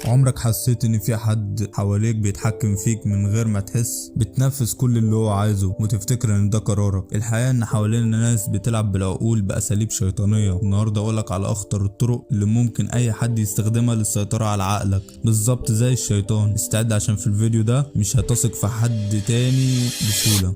عمرك حسيت ان في حد حواليك بيتحكم فيك من غير ما تحس؟ بتنفذ كل اللي هو عايزه وتفتكر ان ده قرارك. الحقيقة ان حوالينا ناس بتلعب بالعقول باساليب شيطانية. النهاردة اقولك على اخطر الطرق اللي ممكن اي حد يستخدمها للسيطرة على عقلك، بالظبط زي الشيطان. استعد عشان في الفيديو ده مش هتثق في حد تاني بسهولة.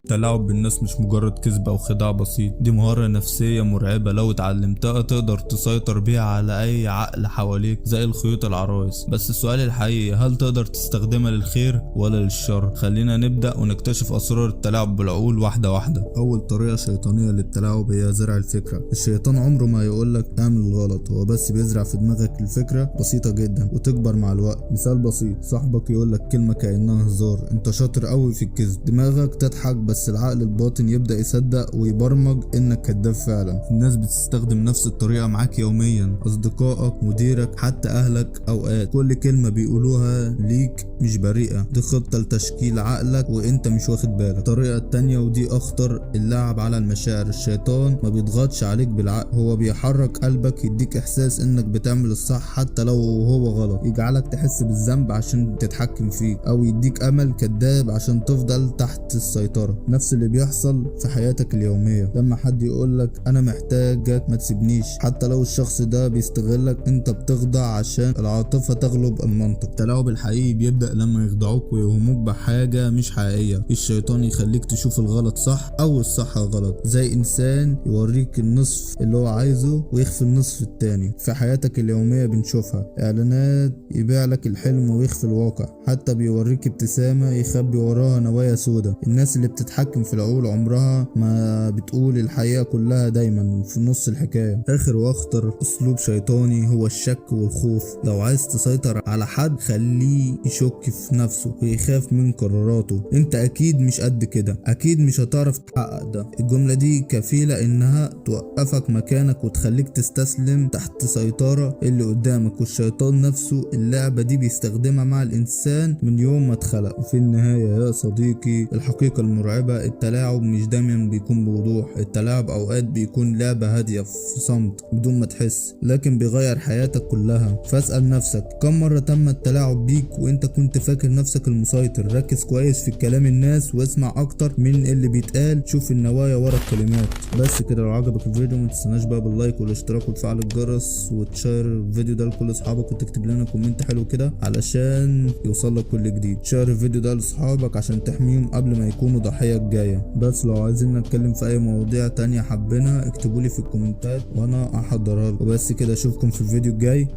التلاعب بالناس مش مجرد كذب او خداع بسيط، دي مهارة نفسية مرعبة. لو اتعلمتها تقدر تسيطر بيها على اي عقل حواليك زي الخيوط العرايس. بس السؤال الحقيقي، هل تقدر تستخدمها للخير ولا للشر؟ خلينا نبدأ ونكتشف اسرار التلاعب بالعقول واحدة واحدة. اول طريقة شيطانية للتلاعب هي زرع الفكرة. الشيطان عمره ما يقولك اعمل الغلط، هو بس بيزرع في دماغك الفكرة بسيطة جدا وتكبر مع الوقت. مثال بسيط، صاحبك يقولك كلمة كأنها هزار، انت شاطر قوي في الكذب، دماغك تضحك بس العقل الباطن يبدأ يصدق ويبرمج انك كذاب فعلا. الناس بتستخدم نفس الطريقة معاك يوميا، اصدقائك، مديرك، حتى اهلك. اوقات كل كلمة بيقولوها ليك مش بريئة، دي خطة لتشكيل عقلك وانت مش واخد بالك. الطريقة التانية ودي اخطر، اللعب على المشاعر. الشيطان ما بيضغطش عليك بالعقل، هو بيحرك قلبك، يديك احساس انك بتعمل الصح حتى لو هو غلط، يجعلك تحس بالذنب عشان تتحكم فيه، او يديك امل كذاب عشان تفضل تحت السيطرة. نفس اللي بيحصل في حياتك اليومية، لما حد يقولك انا محتاجك ما تسيبنيش، حتى لو الشخص ده بيستغلك، انت بتخضع عشان العاطفة تغلب المنطق. التلاعب الحقيقي بيبدأ لما يخدعوك ويوهموك بحاجة مش حقيقية. الشيطان يخليك تشوف الغلط صح او الصح غلط، زي انسان يوريك النصف اللي هو عايزه ويخفي النصف التاني. في حياتك اليومية بنشوفها، اعلانات يبيع لك الحلم ويخفي الواقع، حتى بيوريك ابتسامة يخبي وراها نوايا سودا. الناس اللي بتتحكم في العقول عمرها ما بتقول الحقيقة كلها، دايما في نص الحكاية. اخر واخطر اسلوب شيطاني هو الشك والخوف. لو عايز تسيطر على حد خليه يشك في نفسه ويخاف من قراراته. انت اكيد مش قد كده، اكيد مش هتعرف تحقق ده. الجملة دي كفيلة انها توقفك مكانك وتخليك تستسلم تحت سيطرة اللي قدامك. والشيطان نفسه اللعبة دي بيستخدمها مع الانسان من يوم ما اتخلق. وفي النهاية يا صديقي، الحقيقة المرعبة، التلاعب مش دايما بيكون بوضوح. التلاعب اوقات بيكون لعبة هادية في صمت بدون ما تحس، لكن بيغير حياتك كلها. فاسأل نفسك، كم مرة تم التلاعب بيك وانت كنت فاكر نفسك المسيطر؟ ركز كويس في كلام الناس واسمع اكتر من اللي بيتقال، شوف النوايا ورا الكلمات. بس كده، لو عجبك الفيديو ما تنسناش بقى باللايك والاشتراك وتفعل الجرس وتشير الفيديو ده لكل اصحابك، وتكتب لنا كومنت حلو كده علشان يوصلك كل جديد. شير الفيديو ده لاصحابك عشان تحميهم قبل ما يكونوا ضحية الجاية. بس لو عايزين نتكلم في اي مواضيع تانية حابينها اكتبولي في الكومنتات وانا احضرها لكم. وبس كده، اشوفكم في الفيديو الجاي.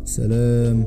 سلام.